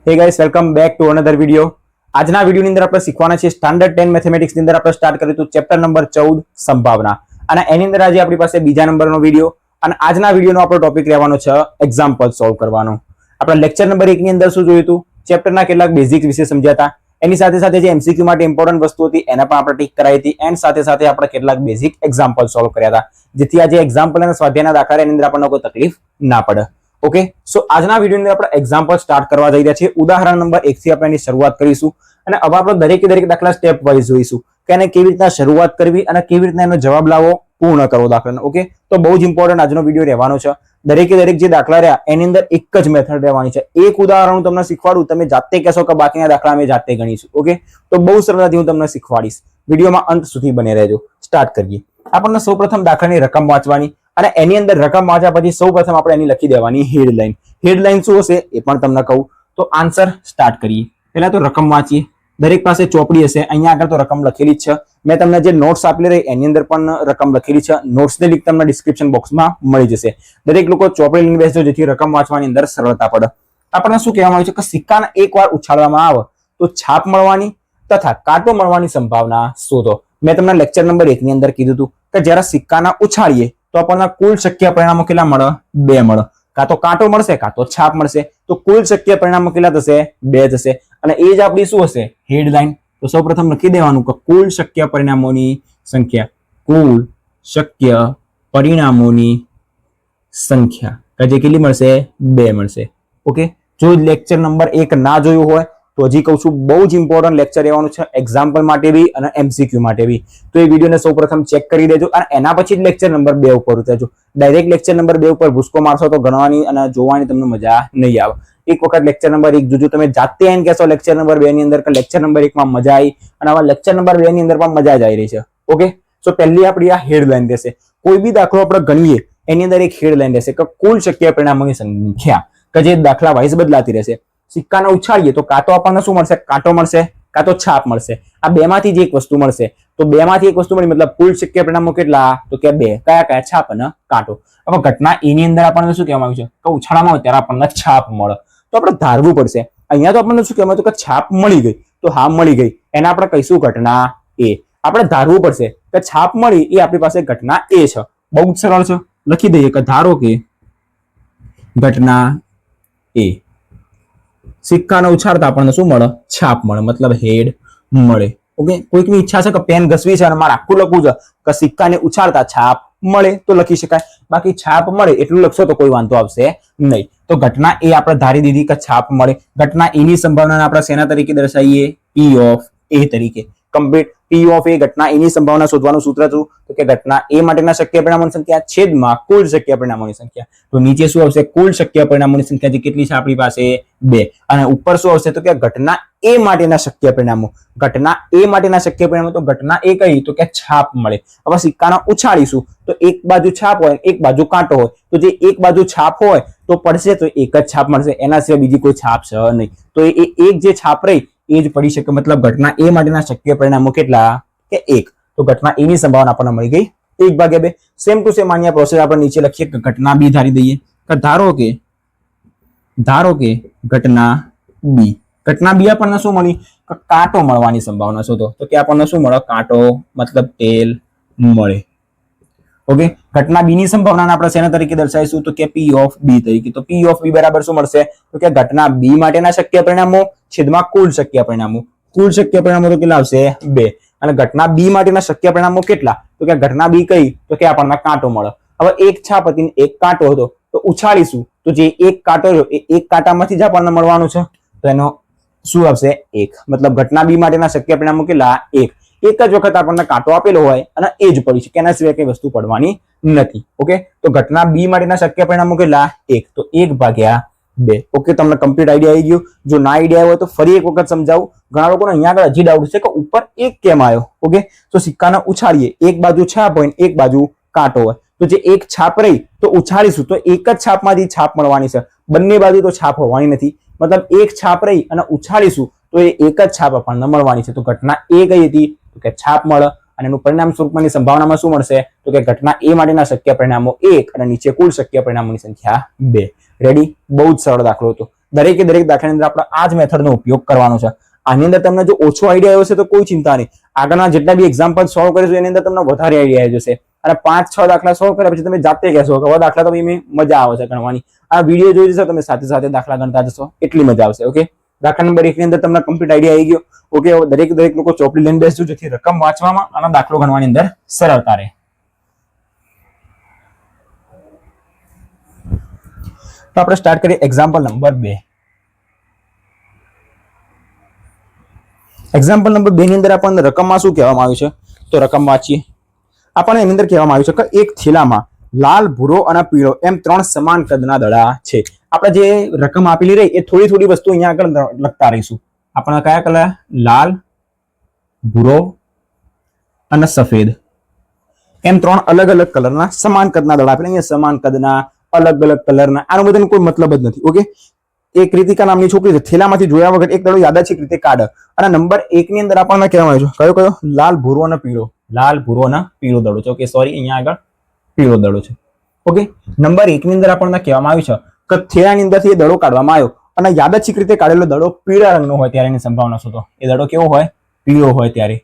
Hey guys welcome back to another video. આજના વિડિયોની અંદર આપણે શીખવાના છે સ્ટાન્ડર્ડ 10 મેથેમેટિક્સ ની અંદર આપણે સ્ટાર્ટ કરીએ તો ચેપ્ટર નંબર 14 સંભાવના અને એની અંદર આજે આપણી પાસે બીજા નંબરનો વિડિયો અને આજના વિડિયોનો આપણો ટોપિક રહેવાનો છે એક્ઝામ્પલ સોલ્વ કરવાનો। આપણે લેક્ચર નંબર 1 ની અંદર શું જોયું હતું, ચેપ્ટરના કેટલાક બેઝિક વિશે સમજ્યા હતા, એની સાથે સાથે જે એમસીક્યુ માટે ઇમ્પોર્ટન્ટ વસ્તુ હતી એના પણ આપણે ટીક કરાવી હતી એન્ડ સાથે સાથે આપણે કેટલાક બેઝિક એક્ઝામ્પલ સોલ્વ કર્યા હતા જેથી આજે એક્ઝામ્પલ અને સ્વાધ્યાયના દાખલા એની અંદર આપણને કોઈ તકલીફ ના પડે। ओके सो આજના વિડિયોની અંદર આપણે એક્ઝામ્પલ સ્ટાર્ટ કરવા જઈ રહ્યા છીએ। ઉદાહરણ નંબર 1 થી આપણે એની શરૂઆત કરીશું અને હવે આપણે દરેક દાખલા સ્ટેપ વાઇઝ જોઈશું કે એને કેવી રીતના શરૂઆત કરવી અને કેવી રીતના એનો જવાબ લાવવો, પૂર્ણ કરવો દાખલાનો। ઓકે તો બહુ જ ઇમ્પોર્ટન્ટ આજનો વિડિયો રહેવાનો છે। દરેક જે દાખલા રહ્યા એની અંદર એક જ મેથડ રહેવાની છે। એક ઉદાહરણ હું તમને શીખવાડું, તમે જાતે કહેશો કે બાકીના દાખલા અમે જાતે ગણીશું। ઓકે તો બહુ સરળતાથી હું તમને શીખવાડીશ, વિડિયોમાં અંત સુધી બને રહેજો। સ્ટાર્ટ કરીએ। આપણને સૌપ્રથમ દાખલાની રકમ વાંચવાની અને એની અંદર રકમ વાંચ્યા પછી સૌપ્રથમ આપણે એની લખી દેવાની હેડલાઇન। હેડલાઇન શું હશે એ પણ તમને કહું। તો આન્સર સ્ટાર્ટ કરીએ। પહેલા તો રકમ વાંચીએ। દરેક પાસે ચોપડી હશે, અહીંયા આગળ તો રકમ લખેલી જ છે। મેં તમને જે નોટ્સ આપેલી રહી એની અંદર પણ રકમ લખેલી છે। નોટ્સની લિંક તમને ડિસ્ક્રિપ્શન બોક્સમાં મળી જશે। દરેક લોકો ચોપડી લઈને બેસજો જેથી રકમ વાંચવાની અંદર સરળતા પડે। આપણને શું કહેવામાં આવ્યું છે કે સિક્કાને એકવાર ઉછાળવામાં આવે તો છાપ મળવાની તથા કાંટો મળવાની સંભાવના શોધો। મેં તમને લેક્ચર નંબર 1 ની અંદર કીધું હતું કે જ્યારે સિક્કાના ઉછાળીએ તો આપણને કુલ શક્ય પરિણામો કેટલા મળે? 2 મળે। કાં તો કાંટો મળશે કાં તો છાપ મળશે। તો કુલ શક્ય પરિણામો કેટલા થશે? 2 થશે અને એ જ આપણી શું હશે? હેડલાઇન। તો સૌપ્રથમ લખી દેવાનું કે કુલ શક્ય પરિણામોની સંખ્યા, કુલ શક્ય પરિણામોની સંખ્યા કે જે કેટલી મળશે? 2 મળશે। ઓકે જો લેક્ચર નંબર 1 ના જોયું હોય તો હજી કહું છું બહુ જ ઇમ્પોર્ટન્ટ લેક્ચર રહેવાનું છે એક્ઝામ્પલ માટે બી અને એમસીક્યુ માટે બી। તો એ વિડીયોને સૌપ્રથમ ચેક કરી દેજો અને એના પછી જ લેક્ચર નંબર 2 ઉપર ઉતરજો। ડાયરેક્ટ લેક્ચર નંબર 2 ઉપર ભૂસકો મારશો તો ગણવાની અને જોવાની તમને મજા નહીં આવે। એક વખત લેક્ચર નંબર 1 જોજો, તમે જાતે આવીને કહેશો લેક્ચર નંબર 2 ની અંદર કે લેક્ચર નંબર 1 માં મજા આવી અને આવા લેક્ચર નંબર 2 ની અંદર પણ મજા જ આવી રહી છે। ઓકે સો પહેલી આપણી આ હેડલાઇન રહેશે। કોઈ બી દાખલો આપણે ગણીએ એની અંદર એક હેડલાઇન રહેશે કે કુલ શક્ય પરિણામોની સંખ્યા કે જે દાખલા વાઇઝ બદલાતી રહેશે। સિક્કાને ઉછાળીએ તો કાં તો આપણને શું મળશે? કાંટો મળશે કાં તો છાપ મળશે। આ બેમાંથી જ એક વસ્તુ મળશે। તો બેમાંથી એક વસ્તુ મળી મતલબ કુલ શક્ય પરિણામો કેટલા? તો કે 2। કયા કયા? છાપ અને કાંટો। હવે ઘટના એની અંદર આપણને શું કહેવામાં આવ્યું છે કે ઉછાળવામાં આવે ત્યારે આપણને છાપ મળે। તો આપણે ધારવું પડશે। અહીંયા તો આપણને શું કહેવામાં આવ્યું કે છાપ મળી ગઈ, તો હા મળી ગઈ, એને આપણે કહીશું ઘટના એ। આપણે ધારવું પડશે કે છાપ મળી એ આપણી પાસે ઘટના એ છે। બહુ જ સરળ છે, લખી દઈએ કે ધારો કે ઘટના એ સિક્કાને ઉછાળતા આપણને શું મળે? છાપ મળે, મતલબ હેડ મળે। ઓકે કોઈકની ઈચ્છા છે કે પેન ઘસવી છે અને મારે આખું લખવું છે કે સિક્કાને ઉછાળતા છાપ મળે તો લખી શકાય, બાકી છાપ મળે એટલું લખશો તો કોઈ વાંધો આવશે નહીં। તો ઘટના એ આપણે ધારી દીધી કે છાપ મળે। ઘટના એની સંભાવનાને આપણે શેના તરીકે દર્શાવીએ? પી ઓફ એ તરીકે। કમ્પ્લીટ। પી ઓફ એ ઘટના એની સંભાવના શોધવાનું સૂત્ર શું? તો કે ઘટના એ માટેના શક્ય પરિણામોની સંખ્યા છેદમાં કુલ શક્ય પરિણામોની સંખ્યા। તો નીચે શું આવશે? કુલ શક્ય પરિણામોની સંખ્યા જે કેટલી છે આપણી પાસે? 2 અને ઉપર શું આવશે? તો કે ઘટના એ માટેના શક્ય પરિણામો। ઘટના એ માટેના શક્ય પરિણામો તો ઘટના એ કઈ? તો કે છાપ મળે। હવે સિક્કાને ઉછાળીશું તો એક બાજુ છાપ હોય એક બાજુ કાંટો હોય, તો જે એક બાજુ છાપ હોય તો પડશે તો એક જ છાપ મળશે, એના સિવાય બીજી કોઈ છાપ છે નહીં। તો એ એક જે છાપ રહી એ જ પડી શકે, મતલબ ઘટના એ માટેના શક્ય પરિણામો કેટલા? કે 1। તો ઘટના એની સંભાવના આપણને મળી ગઈ 1/2। સેમ ટુ સેમ આની પ્રોસેસ આપણે નીચે લખીએ કે ઘટના બી ધારી દઈએ કે ધારો કે ઘટના બી। ઘટના બી આપણને શું મળી? કે કાંટો મળવાની સંભાવના શોધો। તો કે આપણને શું મળે? કાંટો મતલબ ટેલ મળે। ઓકે ઘટના બી ની સંભાવનાને આપણે શેના તરીકે દર્શાવીશું? તો કે પી ઓફ બી તરીકે। તો પી ઓફ બી બરાબર શું મળશે? તો કે ઘટના બી માટેના શક્ય પરિણામો છેદમાં કુલ શક્ય પરિણામો। કુલ શક્ય પરિણામો તો કેટલા આવશે? 2 અને ઘટના બી માટેના શક્ય પરિણામો કેટલા? તો કે ઘટના બી કઈ? તો કે આપણને કાંટો મળે। હવે એક છાપ હતી ને એક કાંટો હતો તો ઉછાળીશું તો જે એક કાંટો રહ્યો એ એક કાંટામાંથી જ આપણને મળવાનું છે, તો એનો શું આવશે? 1। મતલબ ઘટના બી માટેના શક્ય પરિણામો કેટલા? 1। એક જ વખત આપણને કાંટો આપેલો હોય અને એ જ પડી છે, એના સિવાય કઈ વસ્તુ પડવાની નથી। ઓકે તો ઘટના બી માટેના શક્ય પરિણામો કેટલા? 1। તો 1/2। ઓકે તમને કમ્પ્લીટ આઈડિયા આવી ગયો? જો ના આઈડિયા હોય તો ફરી એક વખત સમજાવું। ઘણા લોકોને અહીંયા આગળ હજી ડાઉટ છે કે ઉપર 1 કેમ આવ્યો? ઓકે તો સિક્કાને ઉછાળીએ, એક બાજુ છાપ હોય એક બાજુ કાંટો હોય, તો જે એક છાપ રહી તો ઉછાળીશું તો એક જ છાપમાંથી છાપ મળવાની છે, બંને બાજુ તો છાપ હોવાની નથી। મતલબ એક છાપ રહી અને ઉછાળીશું તો એ એક જ છાપ આપણને મળવાની છે। તો ઘટના એ કઈ હતી? તો કે છાપ મળે અને એનું પરિણામ સ્વરૂપની સંભાવનામાં શું મળશે? તો કે ઘટના એ માટેના શક્ય પરિણામો 1 અને નીચે કુલ શક્ય પરિણામોની સંખ્યા 2। રેડી? બહુ જ સરળ દાખલો હતો। દરેકે દરેક દાખલાની અંદર આપણે આ જ મેથડનો ઉપયોગ કરવાનો છે. આની અંદર તમને જો ઓછો આઈડિયા આવ્યો છે તો કોઈ ચિંતા નહીં, આગળના જેટલા બી એક્ઝામ્પલ સોલ્વ કરીશું એની અંદર તમને વધારે આઈડિયા આવી જશે. અને 5-6 દાખલા સોલ્વ કર્યા પછી તમે જાતે કહેશો કે હવે દાખલા તો મજા આવે છે ગણવાની. આ વિડીયો જોઈ જશો તમે સાથે સાથે દાખલા ગણતા જશો, એટલી મજા આવશે. ઓકે, દાખલા નંબર 1 ની અંદર તમને કમ્પ્લીટ આઈડિયા આવી ગયો. ઓકે, હવે દરેક લોકો ચોપડી લઈને બેસજો જેથી રકમ વાંચવામાં અને દાખલો ગણવાની અંદર સરળતા રહે. તો આપણે સ્ટાર્ટ કરીએ એક્ઝામ્પલ નંબર 2. એક્ઝામ્પલ નંબર 2 ની અંદર આપણને રકમમાં શું કહેવામાં આવ્યું છે તો રકમ વાંચીએ. આપણને એની અંદર કહેવામાં આવ્યું છે કે એક થેલામાં લાલ, ભૂરો અને પીળો એમ 3 સમાન કદના દડા છે. આપણે જે રકમ આપેલી રહી એ થોડી થોડી વસ્તુ અહીંયા આગળ લખતા રહીશું. આપણા કયા કલર? લાલ, ભૂરો અને સફેદ એમ 3 અલગ અલગ કલરના સમાન કદના દડા આપેલા. અહીંયા સમાન કદના, અલગ અલગ કલરના, આનો બધાનો કોઈ મતલબ જ નથી. ઓકે, એક રીતિકા નામની છોકરી છે, થેલામાંથી જોયા વગર એક દડો યાદચ્છિક રીતે કાઢે. અને નંબર 1 ની અંદર આપણને કહેવામાં આવ્યું છે કયો લાલ, ભૂરો અને પીળો. લાલ, ભૂરો અને પીળો દડો છે. ઓકે, સોરી, અહીંયા આગળ પીળો દડો છે. ઓકે, નંબર 1 ની અંદર આપણને કહેવામાં આવ્યું છે કે થેલાની અંદરથી એ દડો કાઢવામાં આવ્યો અને યાદચ્છિક રીતે કાઢેલો દડો પીળા રંગનો હોય ત્યારે એની સંભાવના શોધો. એ દડો કેવો હોય? પીળો હોય ત્યારે.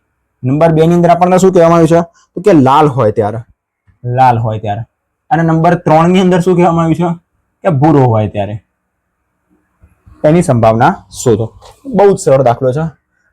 નંબર 2 ની અંદર આપણને શું કહેવામાં આવ્યું છે તો કે લાલ હોય ત્યારે. લાલ હોય ત્યારે. અને નંબર 3 ની અંદર શું કહેવામાં આવ્યું છે કે ભૂરો હોય ત્યારે એની સંભાવના શોધો. બહુ જ સરળ દાખલો છે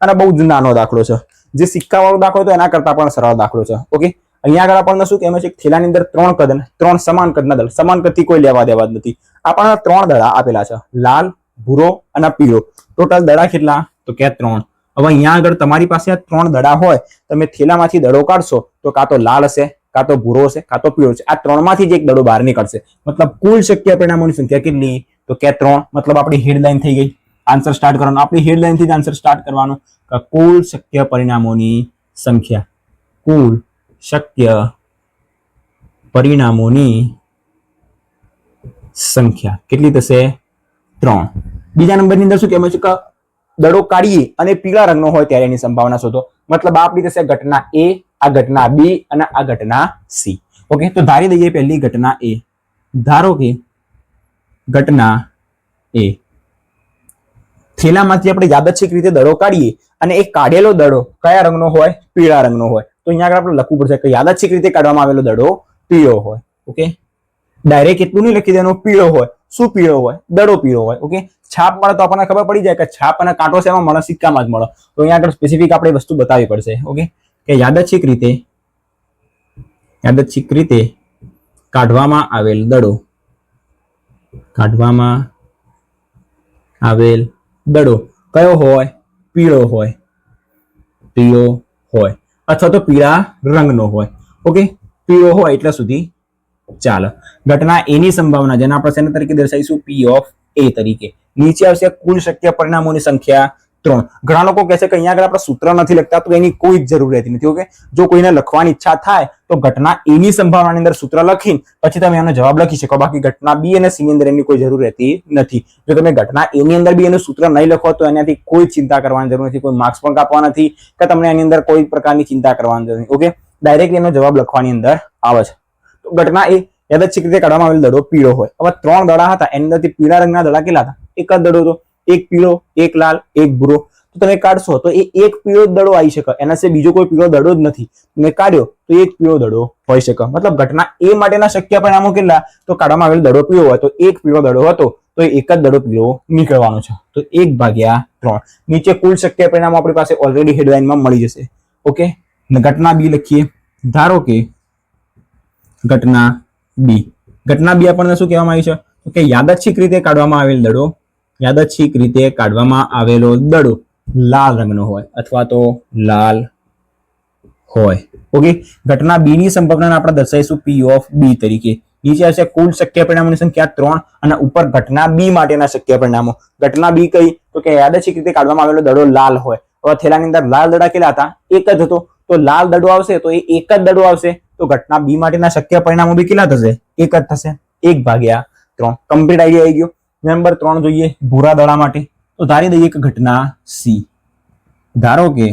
અને બહુ જ નાનો દાખલો છે. જે સિક્કા વાળો દાખલો હતો એના કરતા પણ સરળ દાખલો છે. ઓકે, અહીંયા આગળ આપણને શું કહેવામાં છે? થેલાની અંદર 3 સમાન કદના દળ, સમાન કદથી કોઈ લેવા દેવા જ નથી. આપણને 3 દડા આપેલા છે, લાલ, ભૂરો અને પીળો. ટોટલ દડા કેટલા તો કે 3. હવે અહીંયા આગળ તમારી પાસે આ 3 દડા હોય, તમે થેલામાંથી દડો કાઢશો તો કાં તો લાલ હશે, કાં તો ભૂરો હશે, કાં તો પીળો છે. આ 3 માંથી જ એક દડો બહાર નીકળશે. મતલબ કુલ શક્ય પરિણામોની સંખ્યા કેટલી તો કે 3. મતલબ આપણી હેડલાઇન થઈ ગઈ. આન્સર સ્ટાર્ટ કરવાનો. આપણી હેડલાઇન થી જ આન્સર સ્ટાર્ટ કરવાનો કે કુલ શક્ય પરિણામોની સંખ્યા. કુલ શક્ય પરિણામોની સંખ્યા કેટલી થશે? 3. બીજા નંબરની અંદર શું કહેવામાં છે કે દડો કાઢીએ અને પીળા રંગનો હોય ત્યારે એની સંભાવના શોધો. મતલબ આપણી થશે ઘટના A, આ ઘટના B અને આ ઘટના C. ઓકે, તો ધારી દઈએ પહેલી ઘટના A. ધારો કે ઘટના A, થેલામાંથી આપણે યાદચ્છિક રીતે દડો કાઢીએ અને એ કાઢેલો દડો કયા રંગનો હોય? પીળા રંગનો હોય. તો અહીંયા આગળ આપણે લખવું પડશે કે યાદચ્છિક રીતે કાઢવામાં આવેલો દડો પીળો હોય. ઓકે, ડાયરેક્ટ એટલું નહીં લખી દેવાનું પીળો હોય. શું પીળો હોય? દડો પીળો હોય. ઓકે, છાપ મળે તો આપણને ખબર પડી જાય કે છાપ અને કાંટો શેમાં મળે? સિક્કામાં જ મળે. તો અહીંયા આગળ સ્પેસિફિક આપણે વસ્તુ બતાવવી પડશે. ઓકે, કે યાદચ્છિક રીતે કાઢવામાં આવેલ દડો, કાઢવામાં આવેલ દડો કયો હોય? પીળો હોય. પીળો હોય અથવા તો પીળા રંગનો હોય. ઓકે, પીળો હોય એટલે સુધી ચાલો. ઘટના A ની સંભાવના જેને આપણે શેના તરીકે દર્શાવીશું? P of A તરીકે. નીચે આવશે કુલ શક્ય પરિણામોની સંખ્યા 3. ઘણા લોકો કહે છે કે અહીંયા આગળ આપણે સૂત્ર નથી લખતા, તો એની કોઈ જ જરૂર રહેતી નથી. ઓકે, જો કોઈને લખવાની ઈચ્છા થાય તો ઘટના A ની સંભાવનાની અંદર સૂત્ર લખીને પછી તમે એનો જવાબ લખી શકો. બાકી ઘટના B અને C ની અંદર એની કોઈ જરૂર રહેતી નથી. જો તમે ઘટના A ની અંદર બી એનું સૂત્ર નહીં લખો તો એનાથી કોઈ ચિંતા કરવાની જરૂર નથી, કોઈ માર્ક્સ પણ કાપવા નથી કે તમને એની અંદર કોઈ પ્રકારની ચિંતા કરવાની જરૂર નથી. ઓકે, ડાયરેક્ટ એનો જવાબ લખવાની અંદર આવે છે. તો ઘટના A, યાદચ્છિક રીતે કાઢવામાં આવેલ દડો પીળો હોય. હવે 3 દડા હતા, એની અંદરથી પીળા રંગના દડા કેટલા હતા? એક જ દડો હતો. એક પીળો, એક લાલ, એક ભૂરો. તો તમે કાઢશો તો એ એક પીળો દડો આવી શકે. એના સિવાય બીજો કોઈ પીળો દડો જ નથી. તમે કાઢ્યો તો એક પીળો દડો હોઈ શકે. મતલબ ઘટના A માટેના શક્ય પરિણામો કેટલા? તો કાઢવામાં આવેલ દડો પીળો હોય તો એક પીળો દડો હતો તો એક જ દડો પીળો નીકળવાનો છે. તો 1/3. નીચે કુલ શક્ય પરિણામો આપણી પાસે ઓલરેડી હેડલાઇનમાં મળી જશે. ઓકે, ઘટના B લખીએ. ધારો કે ઘટના B. ઘટના B આપણને શું કહેવામાં આવી છે કે યાદચ્છિક રીતે કાઢવામાં આવેલ દડો, યાદચ્છિક રીતે કાઢવામાં આવેલો દડો લાલ રંગનો હોય અથવા તો લાલ હોય. ઓકે, ઘટના B ની સંભાવનાને આપણે દર્શાવીશું P of B તરીકે. નીચે આવશે કુલ શક્ય પરિણામોની સંખ્યા 3 અને ઉપર ઘટના B માટેના શક્ય પરિણામો. ઘટના B કઈ તો કે યાદચ્છિક રીતે કાઢવામાં આવેલો દડો લાલ હોય. હવે થેલાની અંદર લાલ દડા કેટલા હતા? એક જ હતો. તો લાલ દડો આવશે તો એ એક જ દડો આવશે. તો ઘટના B માટેના શક્ય પરિણામો બી કેટલા થશે? એક જ થશે. 1/3. કમ્પ્લીટ આઈડિયા આવી ગયો. નંબર 3 જોઈએ ભૂરા દડા માટે. તો ધારી દઈએ કે ઘટના C. ધારો કે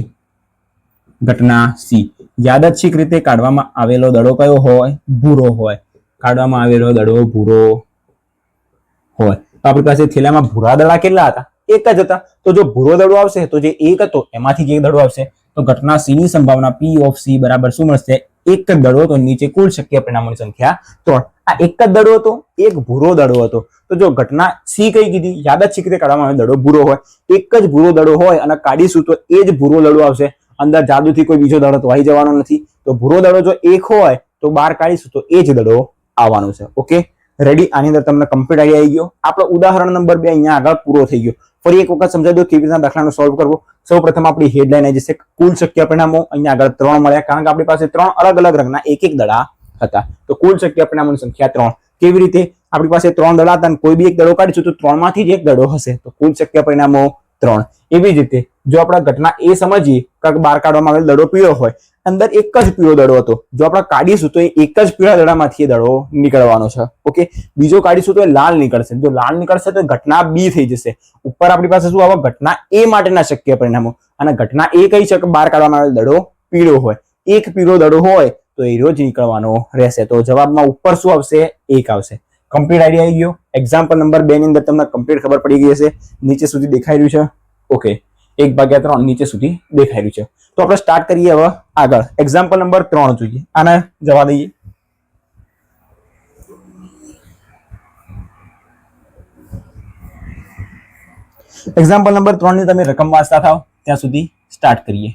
ઘટના C, યાદચ્છિક રીતે કાઢવામાં આવેલો દડો કયો હોય? ભૂરો હોય. કાઢવામાં આવેલો દડો ભૂરો હોય. તો આપણી પાસે થેલામાં ભૂરા દડા કેટલા હતા? એક જ હતા. તો જો ભૂરો દડો આવશે તો જે એક હતો એમાંથી જે દડો આવશે તો ઘટના સી ની સંભાવના P ઓફ C બરાબર શું મળશે? એક જ દડો. તો નીચે કુલ શક્ય પરિણામોની સંખ્યા 3. આ એક જ દડો હતો, એક ભૂરો દડો હતો. તો જો ઘટના સી કઈ કીધી? યાદ જ છે કે કાઢવામાં આવે દડો ભૂરો હોય. એક જ ભૂરો દડો હોય અને કાઢીશું તો એ જ ભૂરો દડો આવશે. અંદર જાદુથી કોઈ બીજો દડો તો આવી જવાનો નથી. તો ભૂરો દડો જો એક હોય તો બહાર કાઢીશું તો એ જ દડો આવવાનો છે. Okay, ready? આની અંદર તમને કમ્પ્લીટ આઈડિયા આવી ગયો. આપણો ઉદાહરણ નંબર 2 અહીંયા આગળ પૂરો થઈ ગયો. ફરી એક વખત સમજાવી દો કેવી રીતના દાખલાનો સોલ્વ કરવો. સૌપ્રથમ આપણી હેડલાઇન આવી જશે કુલ શક્ય પરિણામો. અહીંયા આગળ 3 મળ્યા કારણ કે આપણી પાસે 3 અલગ અલગ રંગના એક એક દડા હતા. તો કુલ શક્ય પરિણામોની સંખ્યા 3. કેવી રીતે? આપણી પાસે 3 દડા હતા અને કોઈ બી એક દડો કાઢીશું તો 3 માંથી જ એક દડો હશે. તો કુલ શક્ય પરિણામો 3. એવી જ રીતે જો આપણે ઘટના એ સમજીએ કે બહાર કાઢવામાં આવેલ દડો પીળો હોય, અંદર એક જ પીળો દડો હતો, જો આપણે કાઢીશું તો એક જ પીળા દડામાંથી દડો નીકળવાનો છે. ઓકે, બીજો કાઢીશું તો એ લાલ નીકળશે. જો લાલ નીકળશે તો ઘટના બી થઈ જશે. ઉપર આપણી પાસે શું આવે? ઘટના એ માટેના શક્ય પરિણામો. અને ઘટના એ કઈ છે કે બહાર કાઢવામાં આવેલ દડો પીળો હોય. એક પીળો દડો હોય તો એ રોજ નીકળવાનો રહેશે. તો જવાબમાં ઉપર શું આવશે? 1 આવશે. કમ્પ્લીટ આઈડિયા આવી ગયો. એક્ઝામ્પલ નંબર 2 ની અંદર તમને કમ્પ્લીટ ખબર પડી ગઈ હશે. નીચે સુધી દેખાઈ રહ્યું છે. ઓકે, 1/3 નીચે સુધી દેખાઈ રહ્યું છે. તો આપણે સ્ટાર્ટ કરીએ હવે આગળ. એક્ઝામ્પલ નંબર 3 જોઈએ. આને જવા દઈએ. એક્ઝામ્પલ નંબર 3 ની તમે રકમ વાંચતા થાવ ત્યાં સુધી સ્ટાર્ટ કરીએ.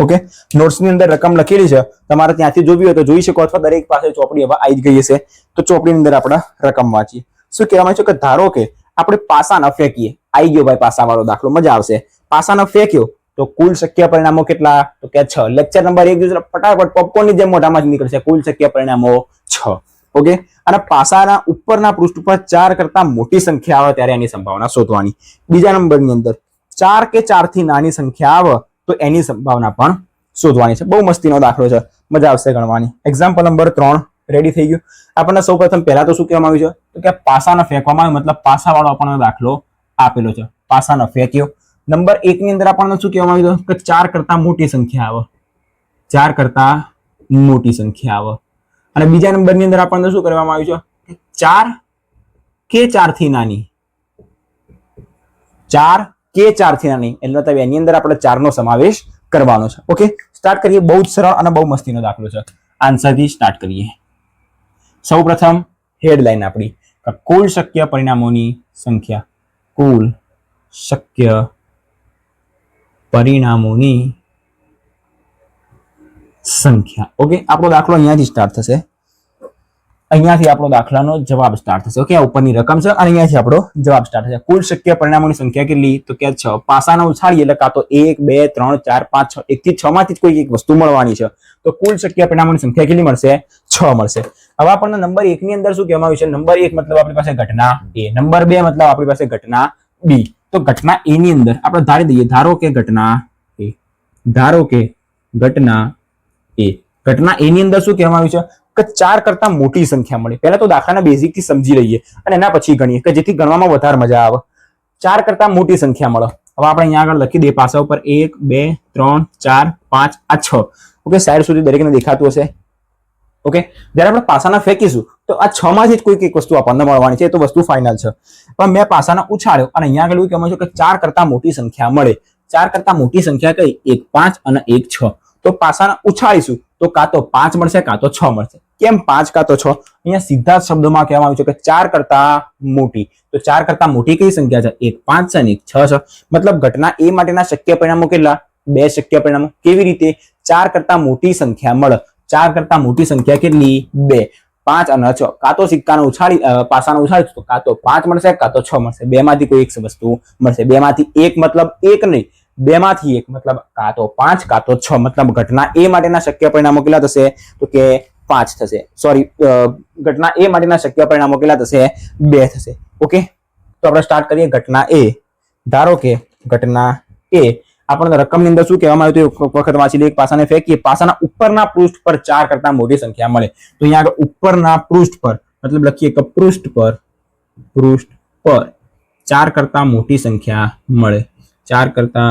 ઓકે, નોટ્સ ની અંદર રકમ લખેલી છે, તમારે ત્યાંથી જોવી હોય તો જોઈ શકો, અથવા દરેક પાસે ચોપડી હવે આવી ગઈ હશે તો ચોપડીની અંદર આપણે રકમ વાંચીએ. શું કહેવામાં છે કે ધારો કે આપણે પાસાને ફેંકીએ. આવી ગયો ભાઈ પાસા વાળો દાખલો, મજા આવશે. પાસાને ફેંક્યો તો કુલ શક્ય પરિણામો કેટલા? તો કે 6. લેક્ચર નંબર 1 જોજો, ફટાફટ પોપકોર્ન ની જેમ મોઢામાંથી નીકળશે. કુલ શક્ય પરિણામો 6. ઓકે, અને પાસાના ઉપરના પૃષ્ઠ પર 4 કરતા મોટી સંખ્યા આવે ત્યારે એની સંભાવના શોધવાની. બીજા નંબરની અંદર 4 કે 4 થી નાની સંખ્યા આવે તો એની સંભાવના પણ શોધવાની છે. બહુ મસ્તીનો દાખલો છે, મજા આવશે ગણવાની. એક્ઝામ્પલ નંબર 3 રેડી થઈ ગયું. આપણને સૌપ્રથમ પહેલા તો શું કહેવામાં આવ્યું છે? તો કે પાસાને ફેંકવામાં આવે, મતલબ પાસા વાળો આપણને દાખલો આપેલો છે. પાસાને ફેંક્યો. નંબર 1 ની અંદર આપણને શું કહેવામાં આવ્યું કે 4 કરતા મોટી સંખ્યા આવે. 4 કરતા મોટી સંખ્યા આવે. અને બીજા નંબરની અંદર આપણને શું કરવામાં આવ્યું છે? 4 કે 4 થી નાની. 4 કે 4 થી નાની એટલે મતલબ એની અંદર આપણે 4 નો સમાવેશ કરવાનો છે. ઓકે, સ્ટાર્ટ કરીએ. બહુ જ સરળ અને બહુ મસ્તીનો દાખલો છે. આન્સરથી સ્ટાર્ટ કરીએ. સૌપ્રથમ હેડલાઇન આપણી કુલ શક્ય પરિણામોની સંખ્યા. કુલ શક્ય પરિણામોની સંખ્યા. ઓકે, આપણો દાખલો અહીંયાથી સ્ટાર્ટ થશે. અહીંયાથી આપણો દાખલાનો જવાબ સ્ટાર્ટ થશે. ઓકે, આ ઉપરની રકમ છે અને અહીંયાથી આપણો જવાબ સ્ટાર્ટ થશે. કુલ શક્ય પરિણામોની સંખ્યા કેટલી? તો કે 6. પાસાને ઉછાળીએ એટલે કાં તો 1 2 3 4 5 6, 1 થી 6 માંથી જ કોઈ એક વસ્તુ મળવાની છે. તો કુલ શક્ય પરિણામોની સંખ્યા કેટલી મળશે? 6 મળશે. હવે આપણને નંબર 1 ની અંદર શું કહેવામાં આવ્યું છે? નંબર 1 મતલબ આપણી પાસે ઘટના A, નંબર 2 મતલબ આપણી પાસે ઘટના B. તો ઘટના A ની અંદર આપણે ધારી દઈએ, ધારો કે ઘટના A, ધારો કે ઘટના A. ઘટના A ની અંદર શું કહેવામાં આવ્યું છે કે 4 કરતા મોટી સંખ્યા મળે. પહેલા તો દાખલાના બેઝિક થી સમજી લઈએ અને એના પછી ગણીએ કે જેથી ગણવામાં વધારે મજા આવે. 4 કરતા મોટી સંખ્યા મળે. હવે આપણે અહીંયા આગળ લખી દઈએ પાસા ઉપર 1 2 3 4 5 આ 6. ઓકે, સાઈડ સુધી દરેકને દેખાતું હશે. ઓકે, જ્યારે આપણે પાસાના ફેંકીશું તો આ 6 માંથી જ કોઈ એક વસ્તુ આપણને મળવાની છે. એ તો વસ્તુ ફાઇનલ છે. પણ મેં પાસાના ઉછાળ્યો અને અહીંયા આગળ એવું કહેવામાં છે કે 4 કરતા મોટી સંખ્યા મળે. 4 કરતા મોટી સંખ્યા કઈ? 1 5 અને 1 6. તો પાસાના ઉછાળીશું તો કાં તો 5 મળશે કાં તો 6 મળશે. કેમ 5 કાં તો 6? અહીંયા સીધા શબ્દોમાં કહેવામાં આવ્યું છે કે 4 કરતા મોટી. તો 4 કરતા મોટી કઈ સંખ્યા છે? 1 5 છે અને 1 6 છે. મતલબ ઘટના એ માટેના શક્ય પરિણામો કેટલા? 2 શક્ય પરિણામો. કેવી રીતે? 4 કરતા મોટી સંખ્યા મળે. 4 કરતા મોટી સંખ્યા કેટલી? 2. 5 અને 6. કાં તો સિક્કાને ઉછાળી પાસાને ઉછાળી તો કાં તો 5 મળશે કાં તો 6 મળશે. 2 માંથી કોઈ એક વસ્તુ મળશે. 2 માંથી 1 મતલબ 1 નહીં, 2 માંથી 1 મતલબ કાં તો 5 કાં તો 6. મતલબ ઘટના એ માટેના શક્ય પરિણામો કેટલા થશે? તો કે 5 થશે. સોરી, ઘટના એ માટેના શક્ય પરિણામો કેટલા થશે? 2 થશે. ઓકે, તો આપણે સ્ટાર્ટ કરીએ. ઘટના એ. ધારો કે ઘટના એ આપણને રકમની અંદર શું કહેવામાં આવ્યું હતું? એક વખત વાંચી લઈએ. પાસાને ફેંકીએ, પાસાના ઉપરના પૃષ્ઠ પર 4 કરતા મોટી સંખ્યા મળે. તો અહીંયા આગળ ઉપરના પૃષ્ઠ પર મતલબ લખીએ કે પૃષ્ઠ પર 4 કરતા મોટી સંખ્યા મળે. 4 કરતા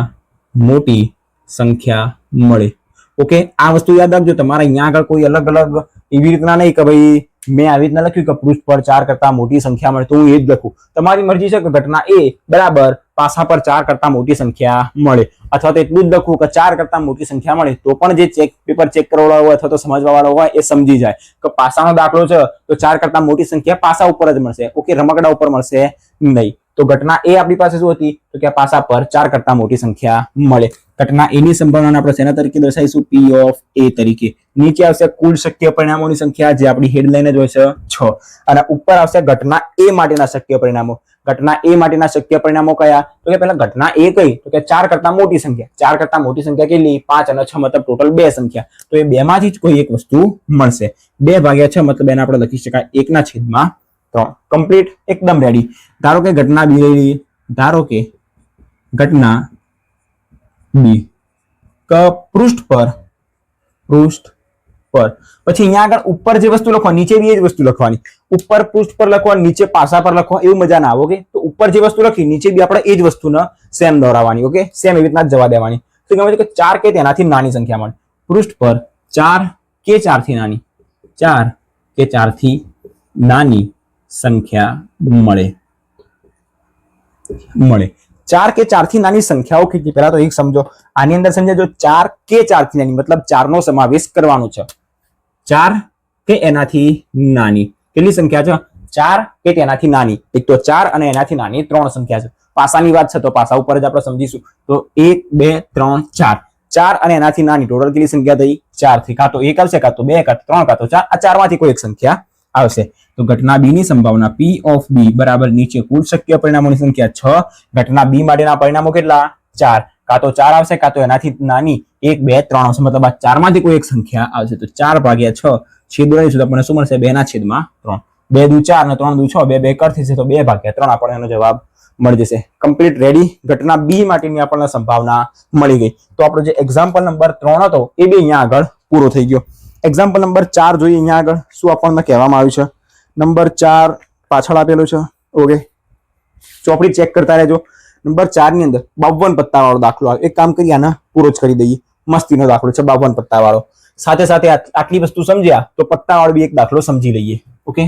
મોટી સંખ્યા મળે. ઓકે, આ વસ્તુ યાદ રાખજો. તમારે અહીંયા આગળ કોઈ અલગ અલગ એવી રીતના નહીં કે ભાઈ મેં આવી રીતના લખ્યું કે પૃષ્ઠ પર 4 કરતા મોટી સંખ્યા મળે તો હું એ જ લખું. તમારી મરજી છે કે ઘટના એ બરાબર પાસા પર 4 કરતા મોટી સંખ્યા મળે, અથવા તો એટલું જ લખું કે 4 કરતા મોટી સંખ્યા મળે તો પણ જે પેપર ચેક કરવાવાળો હોય અથવા તો સમજવા વાળો હોય એ સમજી જાય કે પાસાનો દાખલો છે તો 4 કરતા મોટી સંખ્યા પાસા ઉપર જ મળશે. ઓકે, રમકડા ઉપર મળશે નહીં. તો ઘટના એ આપણી પાસે શું હતી તો કે પાસા પર 4 કરતા મોટી સંખ્યા મળે. ઘટના એ ની સંભાવના આપણે શેના તરીકે દર્શાવીશું? P ઓફ A તરીકે. નીચે આવશે કુલ શક્ય પરિણામોની સંખ્યા, જે આપણી હેડલાઇન જ હોય છે 6, અને ઉપર આવશે ઘટના A માટેના શક્ય પરિણામો. ઘટના A માટેના શક્ય પરિણામો કયા? તો કે પહેલા ઘટના A કઈ તો કે 4 કરતા મોટી સંખ્યા. 4 કરતા મોટી સંખ્યા કેટલી? 5 અને 6 મતલબ ટોટલ 2 સંખ્યા. તો એ 2 માંથી જ કોઈ એક વસ્તુ મળશે. 2 ભાગ્યા 6 મતલબ એને આપણે લખી શકાય 1/3. કમ્પ્લીટ, એકદમ રેડી. ધારો કે ઘટના B લઈ લઈએ. ધારો કે ઘટના B પૃષ્ઠ પર પછી અહીંયા આગળ ઉપર જે વસ્તુ લખવાની નીચે બી એ જ વસ્તુ લખવાની. ઉપર પૃષ્ઠ પર લખવાની, નીચે પાસા પર લખવા, એવું મજા ના આવે. ઓકે, તો ઉપર જે વસ્તુ લખી નીચે બી આપણે એ જ વસ્તુને સેમ દોરાવવાની. ઓકે, સેમ એવી રીતના જવા દેવાની. તો કહેવાય છે કે 4 કે તેનાથી નાની સંખ્યા મળે. પૃષ્ઠ પર 4 કે 4 થી નાની, 4 કે 4 થી નાની સંખ્યા મળે. 4 કે 4 થી નાની સંખ્યાઓ કેટલી? પહેલા તો એક સમજો. આની અંદર સમજો 4 કે 4 થી નાની મતલબ 4 નો સમાવેશ કરવાનો છે. 4 કે એનાથી નાની કેટલી સંખ્યા છે? 4 કે તેનાથી નાની. એક તો 4 અને એનાથી નાની 3 સંખ્યા છે. પાસાની વાત છે તો પાસા ઉપર જ આપણે સમજીશું. તો 1 2 3 4. 4 અને એનાથી નાની ટોટલ કેટલી સંખ્યા થઈ? 4 થી. કાં તો 1 આવશે, કાં તો 2, કાં તો 3, કાં તો 4. આ 4 માંથી કોઈ એક સંખ્યા આવશે. તો ઘટના B ની સંભાવના P ઓફ B બરાબર નીચે કુલ શક્ય પરિણામોની સંખ્યા 6. ઘટના B માટેના પરિણામો કેટલા? 4. કાં તો 4 આવશે, કાં તો એનાથી નાની 1 2 3 આવશે. મતલબ આ 4 માંથી કોઈ એક સંખ્યા આવશે. તો 4 ભાગ્યા 6 છેદ ઉડાડીશું તો આપણને શું મળશે? 2/3. 2 દુ 4 અને 3 દુ 6, 2 2 કર થશે તો 2/3 આપણને એનો જવાબ મળી જશે. Complete ready. ઘટના B માટેની આપણને સંભાવના મળી ગઈ. તો આપણો જે એક્ઝામ્પલ નંબર 3 હતો એ બી અહીંયા આગળ પૂરો થઈ ગયો. એક્ઝામ્પલ નંબર 4 જોઈએ. અહીંયા આગળ શું આપણને કહેવામાં આવ્યું છે? નંબર 4 પાછળ આપેલું છે. ઓકે, ચોપડી ચેક કરતા રહેજો. નંબર 4 ની અંદર 52 પત્તા વાળો દાખલો આવે. એક કામ કરીએ, આને પૂરો જ કરી દઈએ. મસ્તીનો દાખલો છે 52 પત્તા વાળો. સાથે સાથે આટલી વસ્તુ સમજ્યા તો પત્તા વાળો બી એક દાખલો સમજી લઈએ. Okay,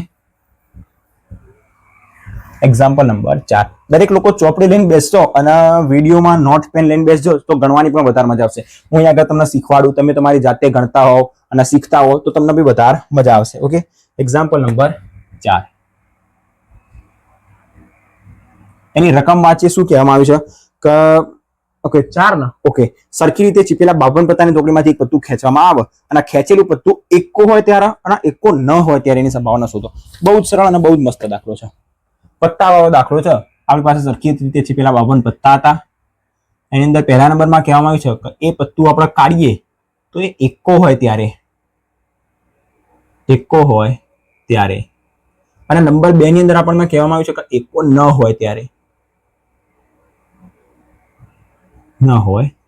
example number 4. દરેક લોકો ચોપડી લઈને બેસજો અને વિડીયોમાં નોટ પેન લઈને બેસજો તો ગણવાની પણ વધારે મજા આવશે. હું અહીંયા આગળ તમને શીખવાડું, તમે તમારી જાતે ગણતા હોવ અને શીખતા હો તો તમને બી વધારે મજા આવશે. Okay, example number 4. એની રકમ વાંચીએ. શું કહેવામાં આવ્યું છે કે ઓકે 4 ને ઓકે સરખી રીતે ચીપેલા 52 પત્તાની ટોકરીમાંથી એક પત્તું ખેંચવામાં આવે અને ખેંચેલું પત્તું એકો હોય ત્યારે અને એકો ન હોય ત્યારે એની સંભાવના શોધો. બહુ જ સરળ અને બહુ જ મસ્ત દાખલો છે. પત્તા વાળો દાખલો છે. આપણી પાસે સરખી રીતે ચીપેલા 52 પત્તા હતા. એની અંદર પહેલા નંબરમાં કહેવામાં આવ્યું છે કે એ પત્તું આપણે કાઢીએ તો એ એકો હોય ત્યારે, અને નંબર 2 ની અંદર આપણને કહેવામાં આવ્યું છે કે એકો ન હોય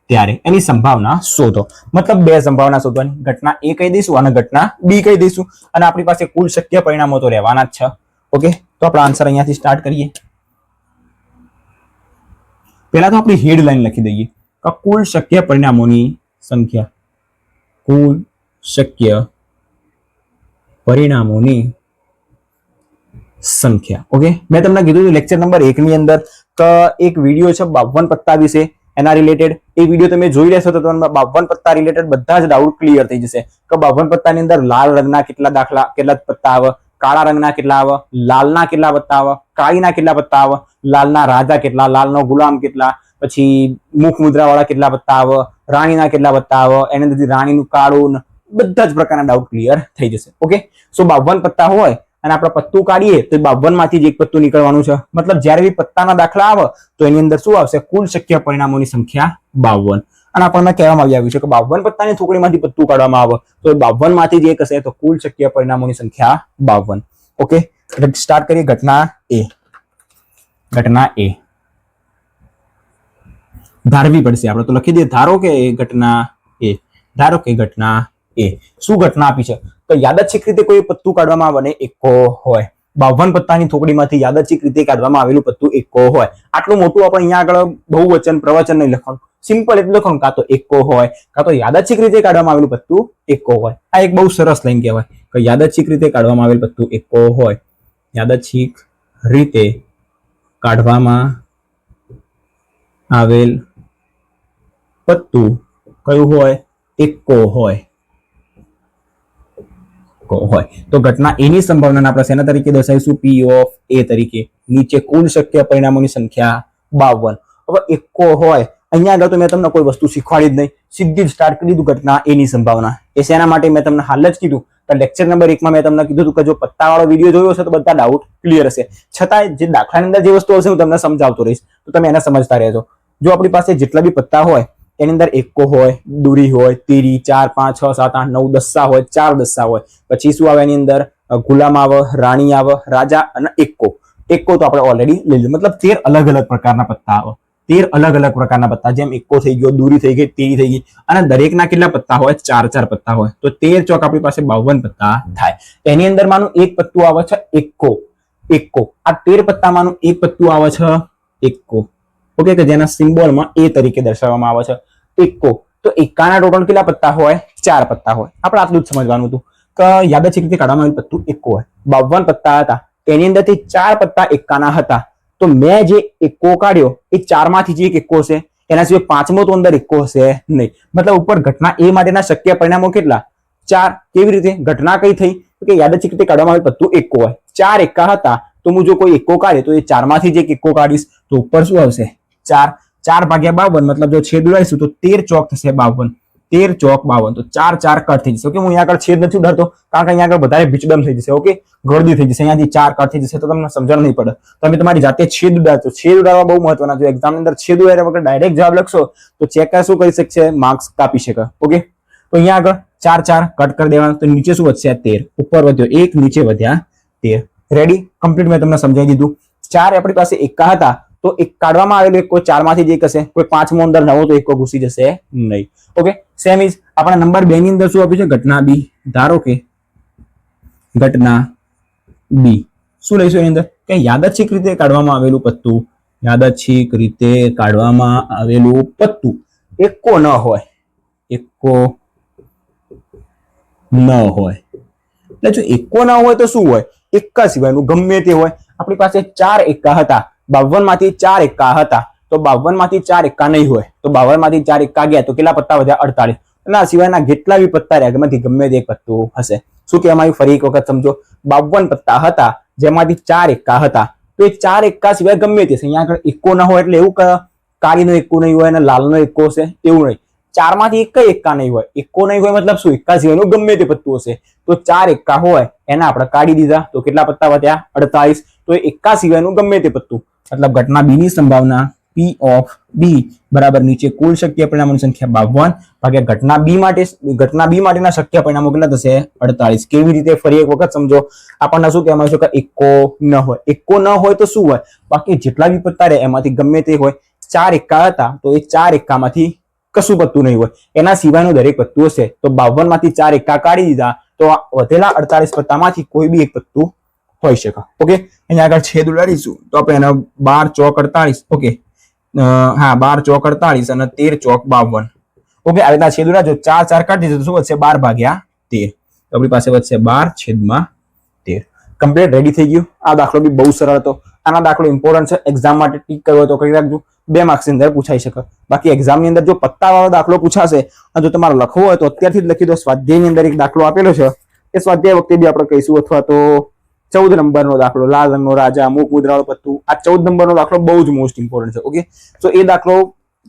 ત્યારે એની સંભાવના શોધો. મતલબ 2 સંભાવના શોધવાની. ઘટના A કહી દઈશું અને ઘટના B કહી દઈશું, અને આપણી પાસે કુલ શક્ય પરિણામો તો રહેવાના જ છે. ઓકે, તો આપણે આન્સર અહીંયાથી સ્ટાર્ટ કરીએ. પહેલા તો આપણી હેડલાઇન લખી દઈએ કે કુલ શક્ય પરિણામોની સંખ્યા. કુલ શક્ય પરિણામોની સંખ્યા. ઓકે, મેં તમને કીધું લેક્ચર નંબર 1 ની અંદર કે એક વિડીયો છે 52 પત્તા વિશે, એના રિલેટેડ. એ વિડીયો તમે જોઈ લેશો તો તમને 52 પત્તા રિલેટેડ બધા જ ડાઉટ ક્લિયર થઈ જશે કે 52 પત્તાની અંદર લાલ રંગના કેટલા પત્તા આવે, કાળા રંગના કેટલા આવે, લાલના કેટલા પત્તા આવે, કાળીના કેટલા પત્તા આવે, લાલના રાજા કેટલા, લાલનો ગુલામ કેટલા, પછી મુખ મુદ્રા વાળા કેટલા પત્તા આવે, રાણીના કેટલા પત્તા આવે, એની અંદરથી રાણીનું કાળું, બધા જ પ્રકારના ડાઉટ ક્લિયર થઈ જશે. ઓકે, સો 52 પત્તા હોય અને આપણે પત્તું કાઢીએ તો 52 માંથી જ એક પત્તું નીકળવાનું છે. મતલબ જ્યારે બી પત્તાના દાખલા આવે તો એની અંદર શું આવશે? કુલ શક્ય પરિણામોની સંખ્યા 52. અને આપણને કહેવામાં આવ્યું છે કે 52 પત્તાની ટોકરીમાંથી પત્તું કાઢવામાં આવે તો 52 માંથી જ એક હશે તો કુલ શક્ય પરિણામોની સંખ્યા 52. ઓકે, એટલે સ્ટાર્ટ કરીએ. ઘટના A ધારવી પડશે આપણે, તો લખી દઈએ ધારો કે ઘટના A. શું ઘટના આપી છે? તો યાદચ્છિક રીતે કોઈ પત્તું કાઢવામાં આવે ને એકો હોય. 52 પત્તાની ટોકરીમાંથી યાદચ્છિક રીતે કાઢવામાં આવેલું પત્તું એકો હોય. આટલું મોટું આપણે અહીંયા આગળ બહુવચન પ્રવચન નહીં લખવાનું. સિમ્પલ એટલું લખવાનું, કાં તો એકો હોય કાં તો યાદચ્છિક રીતે કાઢવામાં આવેલું પત્તું એકો હોય. આ એક બહુ સરસ લાઈન કહેવાય. કે યાદચ્છિક રીતે કાઢવામાં આવેલ પત્તું એકો હોય. યાદચ્છિક રીતે કાઢવામાં આવેલ પત્તું કયું હોય? એકો હોય. તો ઘટના એ ની સંભાવના આપણે શેના તરીકે દર્શાવીશું? P ઓફ A તરીકે. નીચે કુલ શક્ય પરિણામોની સંખ્યા 52. હવે એકો હોય, અહીંયા આગળ તો મેં તમને કોઈ વસ્તુ શીખવાડી જ નહીં, સીધી જ સ્ટાર્ટ કરી દીધું ઘટના એ ની સંભાવના. એ શેના માટે મેં તમને હાલ જ કીધું કે લેક્ચર નંબર 1 માં મેં તમને કીધું હતું કે જો પત્તાવાળો વિડીયો જોયો હશે તો બધા ડાઉટ ક્લિયર હશે. છતાંય જે દાખલાની અંદર જે વસ્તુ હશે હું તમને સમજાવતો રહીશ, તો તમે એને સમજતા રહેજો. જો આપણી પાસે જેટલા બી પત્તા હોય એની અંદર એકો હોય, દૂરી હોય, તીરી, 4 5 6 7 8 9 દસ્સા હોય, 4 દસ્સા હોય, પછી શું આવે એની અંદર? ગુલામ આવે, રાણી આવે, રાજા અને એકો. એકો તો આપણે ઓલરેડી લઈ લીધું, મતલબ 13 અલગ અલગ પ્રકારના પત્તા આવે. 13 અલગ અલગ પ્રકારના પત્તા, જેમ એકો થઈ ગયો, દૂરી થઈ ગઈ, તીરી થઈ ગઈ, અને દરેકના કેટલા પત્તા હોય? 4 પત્તા હોય. તો 13 ચોક આપણી પાસે 52 પત્તા થાય. એની અંદર માનું એક પત્તું આવે છે એકો. એકો આ 13 પત્તામાંનું એક પત્તું આવે છે એકો. ઓકે, કે જેના સિમ્બોલમાં A તરીકે દર્શાવવામાં આવે છે એકો. તો એકાના ટોટલ કેટલા પત્તા હોય? 4 પત્તા હોય. આપણે આટલું જ સમજવાનું હતું કે યાદચ્છિક રીતે કાઢવામાં આવેલ પત્તું એકો હોય. 52 પત્તા હતા, એની અંદરથી 4 પત્તા એકાના હતા. તો મેં જે એકો કાઢ્યો એ 4 માંથી જે એક એકો છે, એના સિવાય 5મો તો અંદર એકો હશે નહીં. મતલબ ઉપર ઘટના એ માટેના શક્ય પરિણામો કેટલા? 4. કેવી રીતે? ઘટના કઈ થઈ કે યાદચ્છિક રીતે કાઢવામાં આવેલ પત્તું એકો હોય. 4 એકા હતા, તો હું જો કોઈ એકો કાઢે તો એ 4 માંથી જે એક એકો કાઢીશ તો ઉપર શું આવશે? 4. 4 ભાગ્યા 52, મતલબ જો છેદ ઉડાડીશું તો 13 ચોક થશે 52. 13 ચોક 52, તો 4 4 કટ થઈ જશે. ઓકે, હું અહીંયા આગળ છેદ નથી ઉડાડતો કારણ કે અહીંયા આગળ વધારે ભીચડમ થઈ જશે. ઓકે, ગળદી થઈ જશે, અહીંયાથી 4 કટ થઈ જશે તો તમને સમજણ નહીં પડે. તમે તમારી જાતે છેદ ઉડાડજો. છેદ ઉડાડવા બહુ મહત્વના છે. એક્ઝામ ની અંદર છેદ ઉડાડ્યા વગર ડાયરેક્ટ જવાબ લખશો તો ચેકર શું કરી શકશે? માર્ક્સ કાપી શકે. ઓકે, તો અહીંયા આગળ 4 4 કટ કરી દેવાના, તો નીચે શું વધશે? 13. ઉપર વધ્યો 1, નીચે વધ્યા 13. રેડી? કમ્પ્લીટ મેં તમને સમજાવી દીધું. 4 આપણી પાસે એકા હતા, તો એક કાઢવામાં આવેલું કોઈ 4 માંથી જે હશે, કોઈ 5મો અંદર નવો તો એકો ઘૂસી જશે નહીં. ઓકે, સેમ ઇઝ આપણા નંબર 2 ની અંદર શું આપ્યું છે? ઘટના બી. ધારો કે ઘટના બી શું લઈશું એની અંદર? કે યાદચ્છિક રીતે કાઢવામાં આવેલું પત્તું. યાદચ્છિક રીતે કાઢવામાં આવેલું પત્તું એકો ન હોય. એકો ન હોય એટલે જો એકો ના હોય તો શું હોય? એકા સિવાયનું ગમે તે હોય. આપણી પાસે 4 એકા હતા, 52 માંથી 4 એકા હતા, તો 52 માંથી 4 એકા નહીં હોય, તો 52 માંથી 4 એકા ગયા તો કેટલા પત્તા વધ્યા? 48. ના સિવાયના જેટલા બી પત્તા રહ્યા એમાંથી ગમે તે એક પત્તું હશે. શું કહેવામાં આવ્યું? ફરી એક વખત સમજો. 52 પત્તા હતા, જેમાંથી 4 એકા હતા, તો એ 4 એકા સિવાય ગમે તે છે. અહીંયા આગળ એકો ના હોય એટલે એવું કાળીનો એકો નહીં હોય અને લાલનો એકો હશે એવું નહીં. 4 માંથી એક એકા નહીં હોય. એકો નહીં હોય મતલબ શું? એકા સિવાયનું ગમે તે પત્તું હશે. તો 4 એકા હોય એના આપણે કાઢી દીધા, તો કેટલા પત્તા વધ્યા? 48. તો એકા સિવાયનું ગમે તે પત્તું, મતલબ ઘટના બી ની સંભાવના P ઓફ B બરાબર નીચે કુલ શક્ય પરિણામોની સંખ્યા 52 ભાગ્યા ઘટના બી માટેના શક્ય પરિણામો કેટલા થશે? 48. કેવી રીતે? ફરી એક વખત સમજો. આપણને શું કહેવામાં આવ્યું કે એકો ન હોય. એકો ન હોય તો શું હોય? બાકી જેટલા બી પત્તા રહે એમાંથી ગમે તે હોય. 4 એકા હતા, તો એ 4 એકામાંથી કશું પત્તું નહીં હોય, એના સિવાયનું દરેક પત્તું હશે. તો 52 માંથી 4 એકા કાઢી દીધા, તો વધેલા 48 પત્તામાંથી કોઈ બી એક પત્તું હોઈ શકે. ઓકે, અહીંયા આગળ છેદ ઉડાડીશું તો આપણે એના 12 ચોક 48. ઓકે, હા 12 ચોક 48 અને 13 ચોક 52. ઓકે, આવી રીતના છેદ ઉડાડજો. 4 4 કાઢી દીધું, શું વધશે? 12 ભાગ્યા 13. તો આપણી પાસે વધશે 12/13. કમ્પ્લીટ રેડી થઈ ગયું. આ દાખલો બી બહુ સરળ હતો. આના દાખલો ઇમ્પોર્ટન્ટ છે, એક્ઝામ માટે ટીક કર્યો તો કરી રાખજો. 2 માર્ક્સ ની અંદર પૂછાઈ શકે. બાકી એક્ઝામ ની અંદર જો પત્તાવાળો દાખલો પૂછાશે અને જો તમારે લખવો હોય તો અત્યારથી જ લખી દો. સ્વાધ્યાયની અંદર એક દાખલો આપેલો છે, એ સ્વાધ્યાય વખતે બી આપણે કહીશું, અથવા તો 14 નંબરનો દાખલો, લાલ રંગનો રાજા, મુખ મુદ્રાવાળું પત્તું. આ 14 નંબરનો દાખલો બહુ જ મોસ્ટ ઇમ્પોર્ટન્ટ છે. ઓકે, તો એ દાખલો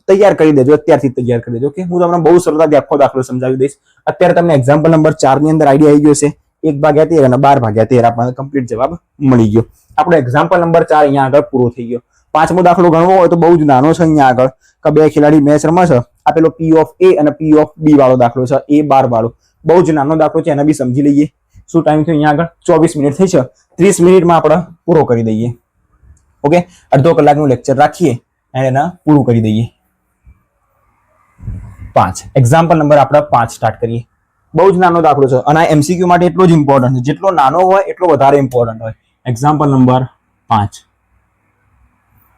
તૈયાર કરી દેજો, અત્યારથી તૈયાર કરી દેજો. ઓકે, હું તમને બહુ સરળતાથી આખો દાખલો સમજાવી દઈશ. અત્યારે તમને એક્ઝામ્પલ નંબર 4 ની અંદર આઈડિયા આવી ગયો છે. 1/13 અને 12/13 આપણને કમ્પ્લીટ જવાબ મળી ગયો. આપણો એક્ઝામ્પલ નંબર 4 અહીંયા આગળ પૂરો થઈ ગયો. 5મો દાખલો ગણવો હોય તો બહુ જ નાનો છે. અહીંયા આગળ કે 2 ખેલાડી મેચ રમે છે. આપેલો P ઓફ A અને P ઓફ B વાળો દાખલો છે, A12 વાળો. બહુ જ નાનો દાખલો છે, એને બી સમજી લઈએ. શું ટાઈમ થયો? અહીંયા આગળ 24 મિનિટ થઈ છે. 30 મિનિટમાં આપણે પૂરો કરી દઈએ. ઓકે, અડધો કલાકનું લેક્ચર રાખીએ અને એને પૂરું કરી દઈએ. 5 એક્ઝામ્પલ નંબર આપણે 5 સ્ટાર્ટ કરીએ. બહુ જ નાનો દાખલો છે અને આ MCQ માટે એટલો જ ઇમ્પોર્ટન્ટ છે. જેટલો નાનો હોય એટલો વધારે ઇમ્પોર્ટન્ટ હોય. Example number 5.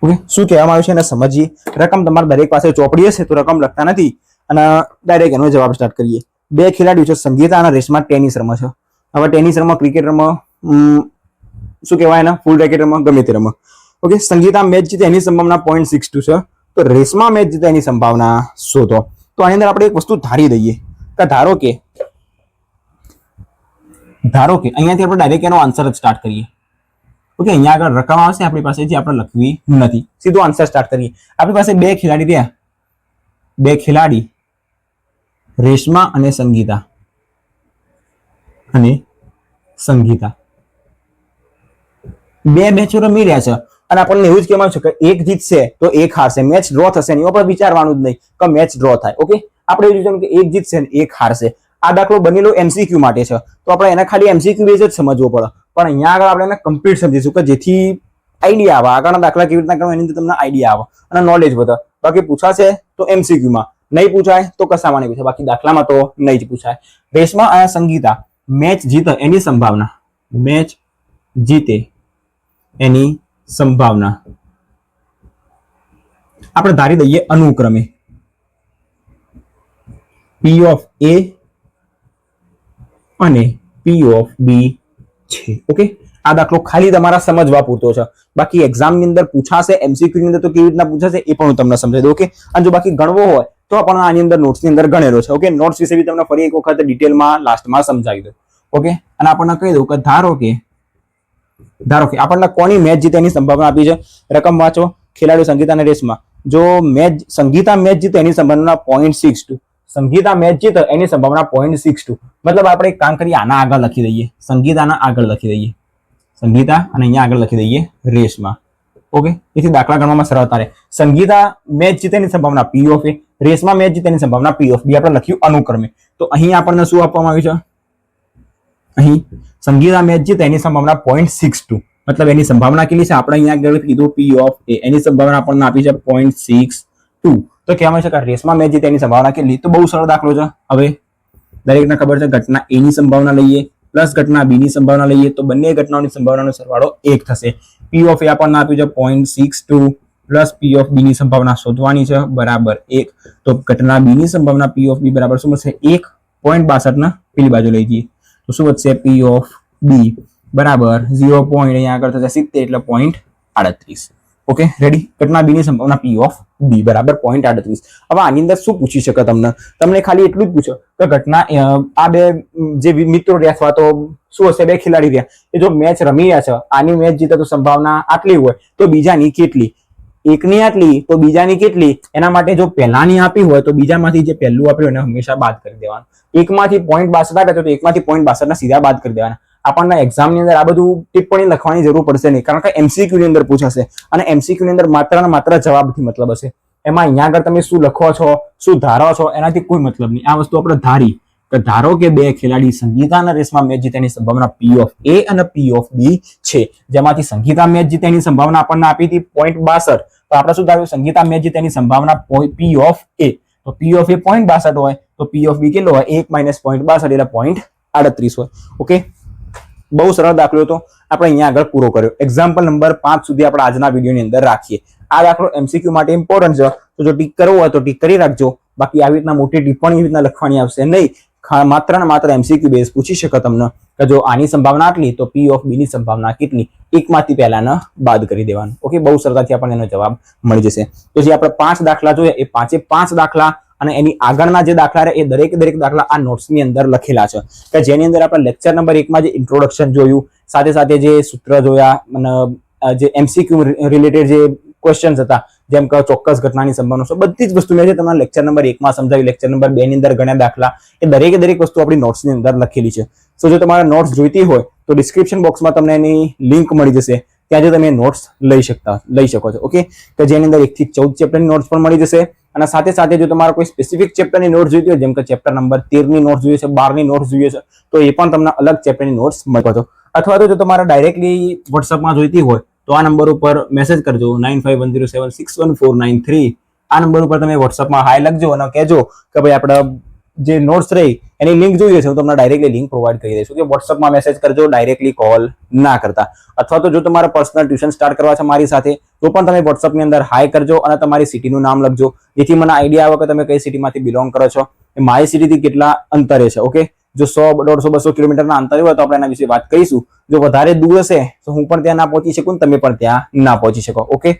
ઓકે, શું કહેવામાં આવ્યું છે એને સમજીએ. રકમ તમારે દરેક પાસે ચોપડી હશે તો રકમ લખતા નથી અને ડાયરેક્ટ એનો જવાબ સ્ટાર્ટ કરીએ. 2 ખેલાડીઓ છે, સંગીતા અને રેશમા ટેનિસ રમે છે. હવે ટેનિસ રમો, ક્રિકેટ રમો, શું કહેવાય એના ફૂલ રેકેટ રમો, ગમે તે રમો. ઓકે, સંગીતા મેચ જીતે એની સંભાવના 0.62 છે. તો રેશમા મેચ જીતે એની સંભાવના શોધો. તો આની અંદર આપણે એક વસ્તુ ધારી દઈએ કે ધારો કે અહીંયાથી આપણે ડાયરેક્ટ એનો આન્સર જ સ્ટાર્ટ કરીએ. ઓકે, અહીંયા આગળ રકમ આવશે આપણી પાસે જે આપણે લખવી નથી, સીધો આન્સર સ્ટાર્ટ કરીએ. આપણી પાસે બે ખેલાડી રહ્યા, બે ખેલાડી રેશમા અને સંગીતા બે મેચો રમી રહ્યા છે અને આપણને એવું જ કહેવાનું છે કે એક જીતશે તો એક હારશે, મેચ ડ્રો થશે નહીં. આપણે વિચારવાનું જ નહીં કે મેચ ડ્રો થાય. ઓકે, આપણે એવું વિચારવાનું કે એક જીતશે ને એક હારશે. આ દાખલો બનેલો MCQ માટે છે, તો આપણે એને ખાલી MCQ બેઝ જ સમજવો પડે. પણ અહીંયા આગળ આપણે એને કમ્પ્લીટ સમજીશું કે જેથી આઈડિયા આવે, આગળના દાખલા કેવી રીતના કરવા એની અંદર તમને આઈડિયા આવે અને નોલેજ વધે. બાકી પૂછાશે તો MCQ માં, નહીં પૂછાય તો કશામાં નહીં પૂછાય, બાકી દાખલામાં તો નહીં જ પૂછાય. રેશમા અને સંગીતા મેચ જીતે એની સંભાવના, મેચ જીતે એની સંભાવના આપણે ધારી દઈએ અનુક્રમે P of A અને P of B છે. ઓકે, આ દાખલો ખાલી તમારા સમજવા પૂરતો છે. બાકી એક્ઝામ ની અંદર પૂછાશે, MCQ ની અંદર તો કેવી રીતના પૂછાશે એ પણ હું તમને સમજાવી દઉં. ઓકે, અને જો બાકી ગણવો હોય તો પણ આની અંદર નોટ્સ ની અંદર ગણેલો છે. ઓકે, નોટ્સ વિશે બી તમને ફરી એક વખત ડિટેલમાં લાસ્ટમાં સમજાવી દઉં. ઓકે, અને આપણને કહી દઉં કે ધારો કે આપણને કોની મેચ જીતે એની સંભાવના આપી છે. રકમ વાંચો, ખેલાડીઓ સંગીતા અને રેશમા. જો સંગીતા મેચ જીતે એની સંભાવના 0.62, સંગીતા મેચ જીતે એની સંભાવના 0.62. મતલબ આપણે એક કામ કરીએ, આના આગળ લખી દઈએ, સંગીતાના આગળ લખી દઈએ સંગીતા અને અહીંયા આગળ લખી દઈએ રેશમા. ઓકે, એથી દાખલા ગણવામાં સરળતા રહે. સંગીતા મેચ જીતે એની સંભાવના P of A, Reshma match જીતે એની સંભાવના P of B આપણે લખ્યું અનુક્રમે. તો અહીં આપણને શું આપવામાં આવ્યું છે? અહીં સંગીતા મેચ જીતે એની સંભાવના 0.62, મતલબ એની સંભાવના કેટલી છે? આપણે અહીંયા આગળ કીધું P of A, એની સંભાવના આપણને આપી છે 0.62. તો કહેવામાં છે કે રેશમા મેચ જીતે એની સંભાવના કેટલી? તો બહુ સરળ દાખલો છે. હવે દરેકને ખબર છે ઘટના A ની સંભાવના લઈએ પ્લસ ઘટના B ની સંભાવના લઈએ તો બંને ઘટનાઓની સંભાવનાનો સરવાળો 1 થશે. P of A આપણને આપ્યું છે 0.62 પ્લસ P of B ની સંભાવના શોધવાની છે બરાબર 1. તો ઘટના B ની સંભાવના P of B બરાબર શું મળશે? 1.62 ના પેલી બાજુ લઈ જઈએ તો શું વધશે? P of B બરાબર 0. અહીંયા આગળ થશે 70 એટલે 0.38. Okay, ready. ઘટના B ની સંભાવના P of B બરાબર 0.38. હવે આની અંદર શું પૂછી શકે? તમને ખાલી એટલું જ પૂછો કે ઘટના આ બે જે મિત્રો રહ્યા અથવા તો શું હશે, બે ખેલાડી રહ્યા, એ જો મેચ રમી રહ્યા છે, આની મેચ જીતે તો સંભાવના આટલી હોય તો બીજાની કેટલી? એકની આટલી તો બીજાની કેટલી? એના માટે જો પહેલાની આપી હોય તો બીજામાંથી જે પહેલું આપ્યું એને હંમેશા બાદ કરી દેવાનું. એકમાંથી 0.62 આપે તો એકમાંથી 0.62 ના સીધા બાદ કરી દેવાના. આપણને એક્ઝામ ની અંદર આ બધું ટિપ્પણી લખવાની જરૂર પડશે નહીં, કારણ કે MCQ ની અંદર પૂછાશે અને MCQ ની અંદર માત્ર ને માત્ર જવાબથી મતલબ હશે. એમાં અહીંયા આગળ તમે શું લખો છો, શું ધારો છો, એનાથી કોઈ મતલબ નહીં. આ વસ્તુ આપણે ધારો કે બે ખેલાડી સંગીતા અને રેશમા મેચ જીતેની સંભાવના P of A અને P of B છે, જેમાંથી સંગીતા મેચ જીતેની સંભાવના આપણને આપી હતી 0.62. તો આપણે શું ધાર્યું? સંગીતા મેચ જીતેની સંભાવના P of A. તો P of A 0.62 હોય તો P of B કેટલો હોય? 1 - 0.62 એટલે 0.38 હોય. ઓકે, બહુ સરળ દાખલો હતો, આપણે અહીંયા આગળ પૂરો કર્યો. એક્ઝામ્પલ નંબર 5 સુધી આપણે આજના વિડીયોની અંદર રાખીએ. આ દાખલો MCQ માટે ઇમ્પોર્ટન્ટ છે, તો જો ટીક કરવું હોય તો ટીક કરી રાખજો. બાકી આવી રીતના મોટી ટિપ્પણી એવી રીતના લખવાની આવશે નહીં. માત્ર ને માત્ર MCQ બેઝ પૂછી શકે તમને કે જો આની સંભાવના આટલી તો P of B ની સંભાવના કેટલી? એકમાંથી પહેલાના બાદ કરી દેવાનું. ઓકે, બહુ સરળતાથી આપણને એનો જવાબ મળી જશે. તો જે આપણે 5 દાખલા જોયા એ 5 દાખલા અને એની આગળના જે દાખલા એ દરેક દાખલા આ નોટ્સ ની અંદર લખેલા છે કે જેની અંદર આપણે લેક્ચર નંબર 1 માં જે ઇન્ટ્રોડક્શન જોયું, સાથે સાથે જે સૂત્ર જોયા અને જે MCQ રિલેટેડ જે ક્વેશ્ચન્સ હતા, જેમ કે ચોક્કસ ઘટનાની સંભાવના, બધી જ વસ્તુ મેં તમને લેક્ચર નંબર 1 માં સમજાવી. લેક્ચર નંબર 2 ની અંદર ઘણા દાખલા એ દરેક વસ્તુ આપણી નોટ્સ ની અંદર લખેલી છે. તો જો તમારે નોટ્સ જોઈતી હોય તો ડિસ્ક્રિપ્શન બોક્સમાં તમને એની લિંક મળી જશે, ત્યાં તમે નોટ્સ લઈ શકો છો. ઓકે, તો જેની અંદર 1 થી 14 ચેપ્ટરની નોટ્સ પણ મળી જશે અને સાથે સાથે જો તમારે કોઈ સ્પેસિફિક ચેપ્ટરની નોટ્સ જોઈતી હોય, જેમ કે ચેપ્ટર નંબર 13 ની નોટ્સ જોઈએ છે, 12 ની નોટ્સ જોઈએ છે, તો એ પણ તમને અલગ ચેપ્ટરની નોટ્સ મળશે. અથવા તો જો તમારે ડાયરેક્ટલી વોટ્સઅપમાં જોઈતી હોય તો આ નંબર ઉપર મેસેજ કરજો 9510761493. આ નંબર ઉપર તમે વોટ્સઅપમાં હાય લખજો અને કહેજો કે ભાઈ આપણે જે નોટ્સ રહી એની લિંક જોઈએ છે, હું તમને ડાયરેક્ટલી લિંક પ્રોવાઈડ કરી દઈશું. કે વોટ્સઅપમાં મેસેજ કરજો, ડાયરેક્ટલી કોલ ના કરતા. અથવા તો જો તમારે પર્સનલ ટ્યુશન સ્ટાર્ટ કરવા છે મારી સાથે તો પણ તમે વોટ્સઅપની અંદર હાય કરજો અને તમારી સિટીનું નામ લખજો, જેથી મને આઈડિયા આવે કે તમે કઈ સિટીમાંથી બિલોંગ કરો છો, મારી સિટીથી કેટલા અંતરે છે. ઓકે, જો 100, 150, 200 કિલોમીટરના અંતરે હોય તો આપણે એના વિશે વાત કરીશું. જો વધારે દૂર હશે તો હું પણ ત્યાં ના પહોંચી શકું, તમે પણ ત્યાં ના પહોંચી શકો. ઓકે,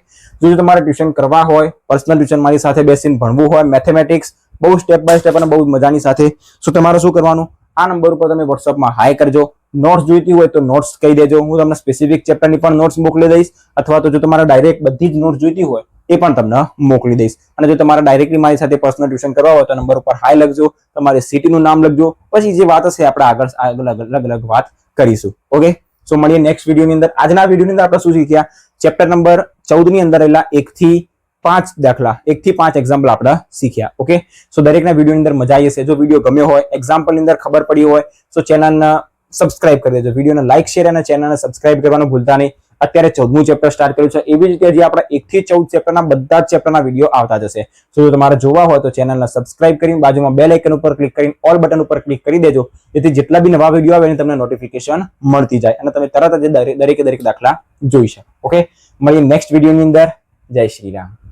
જો તમારે ટ્યુશન કરવા હોય, પર્સનલ ટ્યુશન મારી સાથે બેસીને ભણવું હોય, મેથેમેટિક્સ બહુ સ્ટેપ બાય સ્ટેપ અને બહુ મજાની સાથે, તો તમારે શું કરવાનું, આ નંબર ઉપર તમે વોટ્સઅપમાં હાય કરજો. નોટ્સ જોઈતી હોય તો નોટ્સ કહી દેજો, હું તમને સ્પેસિફિક ચેપ્ટરની પણ નોટ્સ મોકલી દઈશ, અથવા તો જો તમારે ડાયરેક્ટ બધી જ નોટ્સ જોઈતી હોય એ પણ તમને મોકલી દઈશ. અને જો તમારે ડાયરેક્ટલી મારી સાથે પર્સનલ ટ્યુશન કરવા હોય તો નંબર ઉપર હાય લખજો, તમારી સિટીનું નામ લખજો, પછી જે વાત હશે આપણે આગળ અલગ અલગ વાત કરીશું. ઓકે, સો મળીએ નેક્સ્ટ વિડીયોની અંદર. આજના વિડીયોની અંદર આપણે શું શીખ્યા, ચેપ્ટર નંબર 14 ની અંદર રહેલા 1 થી 5 દાખલા, 1 થી 5 એક્ઝામ્પલ આપણે શીખ્યા. ઓકે, સો દરેકના વિડીયોની અંદર મજા આવી હશે. જો વિડીયો ગમ્યો હોય, એક્ઝામ્પલની અંદર ખબર પડી હોય તો ચેનલને સબસ્ક્રાઇબ કરી દેજો, વિડીયોને લાઇક શેર અને ચેનલને સબસ્ક્રાઇબ કરવાનું ભૂલતા નહીં. અત્યારે 14મું ચેપ્ટર સ્ટાર્ટ કર્યું છે, એવી જ રીતે હજી આપણા 1 થી 14 ચેપ્ટરના બધા જ ચેપ્ટરના વિડીયો આવતા જશે. જો તમારે જોવા હોય તો ચેનલને સબસ્ક્રાઇબ કરીને બાજુમાં બેલ આઇકન ઉપર ક્લિક કરીને ઓલ બટન ઉપર ક્લિક કરી દેજો, જેથી જેટલા બી નવા વિડીયો આવે એની તમને નોટિફિકેશન મળતી જાય અને તમે તરત જ દરેકે દાખલા જોઈ શકો. ઓકે, મળીએ નેક્સ્ટ વિડીયોની અંદર. જય શ્રી રામ.